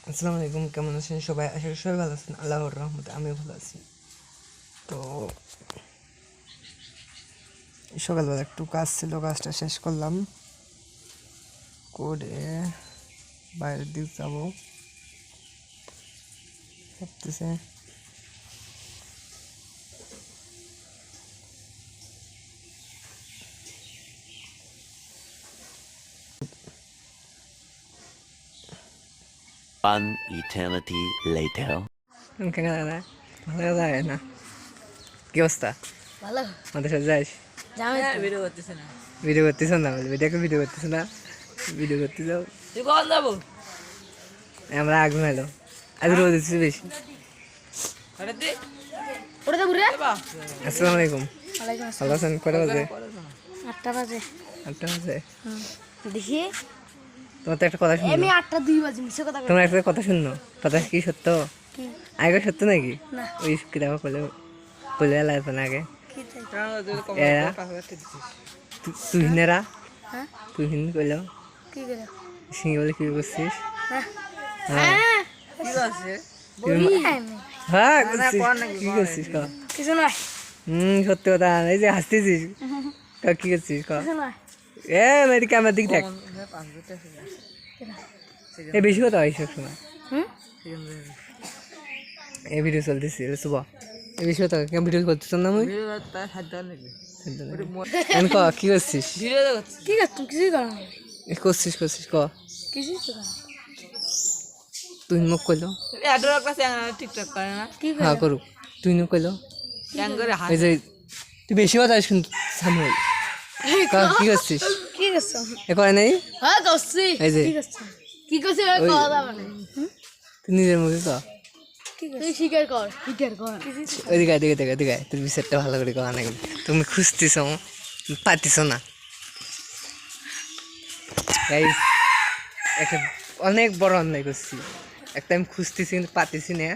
আসসালামু আলাইকুম, কেমন আছেন সবাই? আশা করি সবাই ভালো আছেন। আল্লাহর রহমতে আমিও ভালো আছি। তো সকালবেলা একটু কাজ ছিল, কাজটা শেষ করলাম করে বাইরের দিক যাবো ভাবতেছে। One eternity later. কেন দাদা ভালো লাগে না? কি অবস্থা? ভালো আমাদের সাথে যাইস? ভিডিও করতেছ না? ভিডিও করতেছ না? বলে ভিডিও করতেছ না? ভিডিও করতে যাও। তুই কখন যাবো? আমরা আগুন এলো, আজ রোদ দিচ্ছে বেশি। আসসালামু আলাইকুম, ভালো আছেন? কটা বাজে? 8টা বাজে। 8টা বাজে? দেখি তোমার তো একটা কথা শুনলো, আমি 8টা 2 বাজে মিছে কথা তোমার একটা কথা শুনলো, কথা কি সত্য? আগে সত্য নাকি? না। ওই কিতাব বলে লাগবে না আগে কি তাই? এরা তুহিনেরা হ্যাঁ তুহিন কইলো কি করে? সিঙ্গি বলে কি করছিস? হ্যাঁ হ্যাঁ কি আছে? বলি আমি হ্যাঁ করছিস, কি করছিস ক? কিছু না, সত্যি কথা, এই যে হাসতেছিস ক, কি করছিস ক? কিছু না। এ মেয়েদিকে আমার দিক দেখ, এ বেশি কথা হয় সব সময়। এই ভিডিও চলতেছি শুভ, এই বেশি কথা কেন ভিডিও করতেছ না? আমি ক কি করছিস? কি করছ? কিছুই করো না। করছিস ক? কিছুই তো না। তুই মুখ কইলো টিকটক করে না? কি হ্যাঁ করে? করুক, তুই মুখ কইলো কেন করে এই যে তুই বেশি কথা শুন সামনে কি করছিস? কি করছ? এ করে নাই? হ্যাঁ করছি। এই যে কি করছ? কি করছ? কথা দাও না। তুই নিজের মুখে ক, তুই স্বীকার কর, স্বীকার কর। ওইদিকে তোর বিচারটা ভালো করে করা নাকি? তুমি খুঁজতেছ পাতিস না। গাইস, একটা অনেক বড় অন্যায় করছি, একটা আমি খুঁজতেছি কিন্তু পাতিছি না,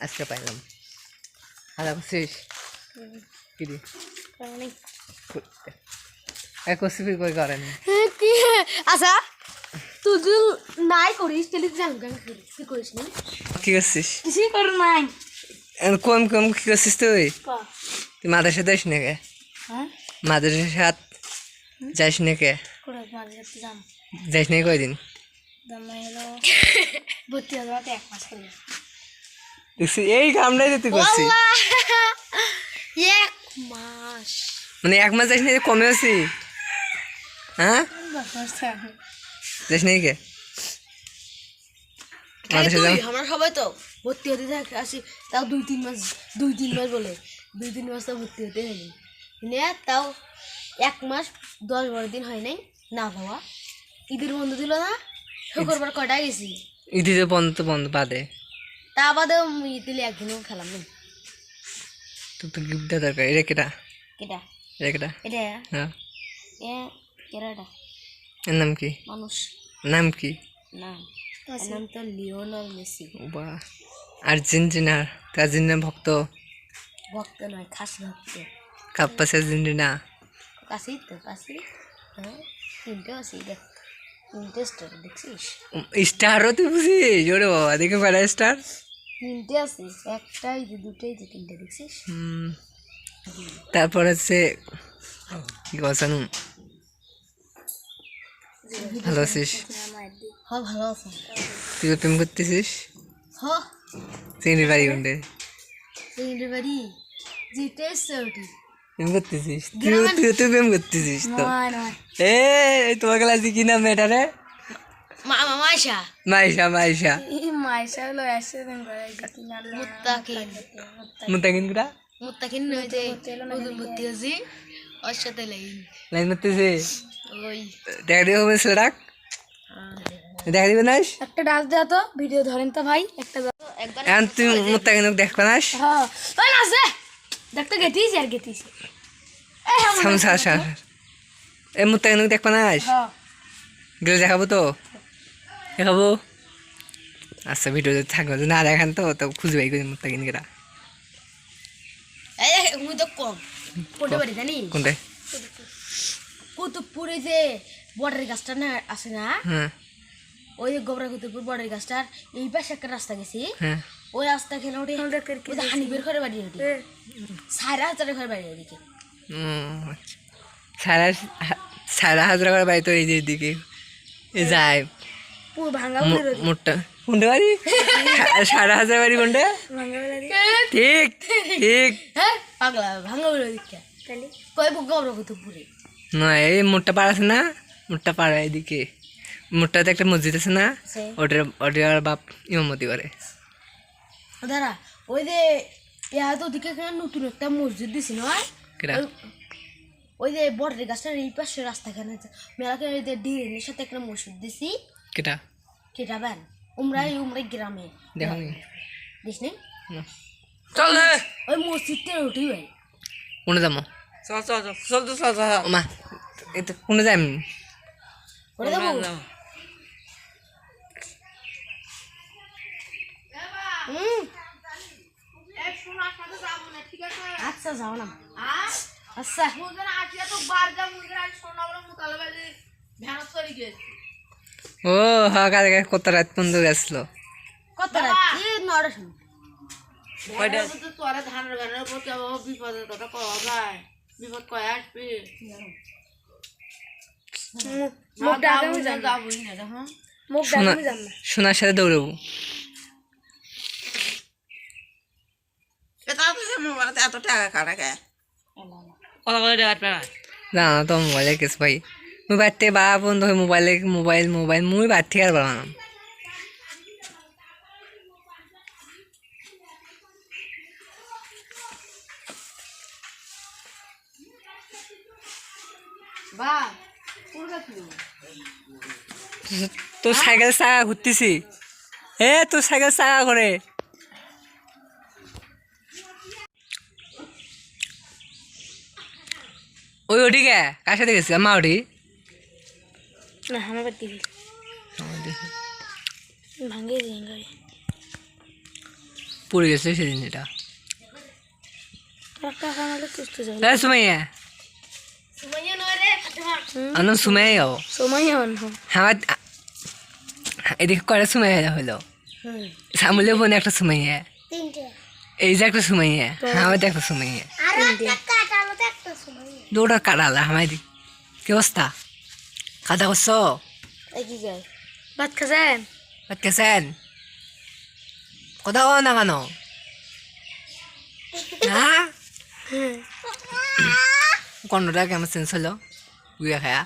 আজকে পাইলাম। হালা করছিস কি রে? করছি কই করেন কি আচ্ছা, তুই যদি নাই করিস তাহলে জান কেন কি করিস না? কি করছিস? কিছুই কর নাই। কম কি করছিস তুই? তুই মাদ্রাসা যাস না কে? হ্যাঁ মাদ্রাসার সাথ যাস না কে? করে মাঝে যাতে যাম। যাস না কয়দিন? দাম হলো 32,000 1 মাস হলো। দেখছি এই কামটাই তুই করছিস, এক মাস মানে 1 মাস যাস না, কমে আছি। হ্যাঁ যাস না কে? মাদ্রাসা যাও। আমরা সবাই তো ভর্তি হতে থাকে আসি, তাও 2-3 মাস বলে 2-3 মাস তো ভর্তি হতে হয়নি, তাও 1 মাস 10-12 দিন হয় নাই না বাবা। ঈদের বন্ধ দিল না, শুক্রবার কয়টা গেছি, ঈদে বন্ধ বাদে তা বাদে দিলে একদিনও খেলাম না। তোর তো গিফট দেওয়া দরকার। এটা কেটা? কেটা এটা কেটা? এটা হ্যাঁ, কেরাটা এর নাম কি? মানুষ নাম কি? না, এর নাম তো লিওনেল মেসি। বাহ, আর্জেন্টিনা ভক্ত? ভক্ত নয়, খাস ভক্ত। কাপ্পাস আর্জেন্টিনা কাছেই তো কাছে। হ্যাঁ তিনটে আছে, দেখ 3টে স্টার দেখছিস? স্টারও তুই বুঝিস? ওরে বাবা, দেখে কয়টা স্টার? 3টে আছে, একটাই যে 2টাই যে 3টে দেখছিস? তারপর হচ্ছে কি কথা, ভালো আছিস? হ্যাঁ ভালো আছে। তুই তো প্রেম করতেছিস? হ্যাঁ চিংড়ি বাড়ি কোনটে? তিনটে বাড়ি যেটা সেটি প্রেম করতেছিস? তুই প্রেম করতেছিস তো? নয় নয় তোমার ক্লাসে কি নাম মেয়েটারে? মাইশা মাইশা মাইশা হলো অ্যাক্সিডেন্ট করে কি নাম? মুতাকিন কুড়া মুত্তাকিন নয় যে নতুন ভর্তি হয়েছি, ওর সাথে লাইন মারতেছে। ওই দেখা দিবে হবে ডাক, দেখা দিবে নাস। একটা ডাক দেওয়া তো, ভিডিও ধরেন তো ভাই একটা। এখন তুই মুতাকিন দেখবে নাস? হ্যাঁ ওই নাচে দেখতে গেতিস আর গেতিস। এই মুতাকিন দেখবে নাস? হ্যাঁ গেলে দেখাবো তো, দেখাবো। আচ্ছা ভিডিও যদি থাকবে, না দেখান তো খুঁজবে এই মুতাকিন কেটা। মুই তো কম কোটে বাড়ি জানি ওই যে গোবরা কুতুপুর বড়ের গাছটার এই পাশে একটা রাস্তা গেছি হ্যাঁ ওই রাস্তা খেলে ওটি হানিবের ঘরে বাড়ি ওটি 4,500 ঘরে বাড়ি ওদিকে আচ্ছা সারা হাজার করে বাড়ি তো এই যে এদিকে যায় পুরো ভাঙা মোটটা কোনটা বাড়ি 5,500 বাড়ি কোনটা ঠিক ঠিক হ্যাঁ পাগলা ভাঙা বলে ওদিকে কয় গোবরা কুতুপুরে না এই মোটটা পাড়া আছে না মোটটা পাড়া এদিকে মোটটাতে একটা মসজিদ আছে না ওটার বাপ ইমামতি করে দাঁড়া ওই যে ইয়া তো ওদিকে নতুন একটা মসজিদ দিছি নয় কেডা ওই যে বড়ের গাছটার এই পাশে রাস্তা খানে মেলাকে ওই যে ডিরেনের সাথে একটা মসজিদ দিছি কেটা কেটা বেন উমরাই গ্রামে দেখনি দিস নি চল ওই মসজিদটা উঠি ভাই কোনে যাবো চল মা এটা কোনে যাই আমি ওরে যাবো আচ্ছা যাও না আচ্ছা ও হ্যাঁ কালকে কত রাত পর্যন্ত গেছিল কত রাত 9টার সময় তোরা ধানের গানের প্রতি বিপদের কথা কওয়া যায় বিপদ কয় আসবে সোনার সাথে দৌড়াবো এত টাকা কাটা কে না তো মোবাইলে কেস ভাই মুই বাড়তে বা বন্ধু মোবাইল মুই বাড় থেকে আর বানাম তোর সাইকেল চাকা ঘুরতেছি তোর সাইকেল চাকা করে ওই ওটিকে কার সাথে গেছি মা ওটি না আমার বাড়ি ভাঙিয়ে দিন গাড়ি পড়ে গেছে সেদিন এটা টাকা কামালে কুস্তে যাও সুমাইয়া আনন্দ সুমাই যাবো সময় আমার এদিকে কয়টা সুমাইয়া হলো সামুলে বোন একটা সুমাইয়া এই যে একটা সুমাইয়া আমার একটা সুমাইয়া দুটা কাটালা আমার কি অবস্থা খাতা করছো ভাত খাচ্ছেন ভাত খেয়েছেন কোথাও না কেন হ্যাঁ কর্ণটা কেমন চেঞ্জ হলো গুয়া খায়া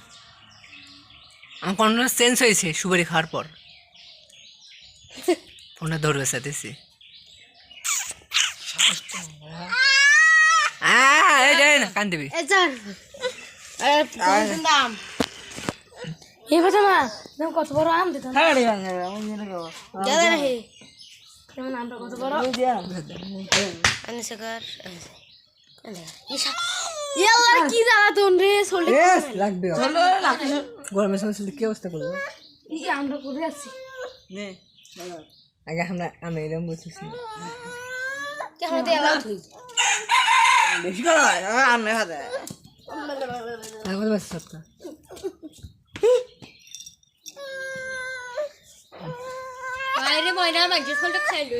আমার কর্ণটা চেঞ্জ হয়েছে সুপারি খাওয়ার পর ফোনটা ধরবে সাথেছি কান দিবি কত বড় আম দিতাম কেমন আমটা কত বড় কি জ্বালাতন রে লাগবে গরমের সময় কি অবস্থা করবো আমরা করে আছি আগে আমি এরকম বলছিস কেমন বেশি করে আমি হাতে সবটা বাইরে ময়না মাঝে ফলটা খাইলো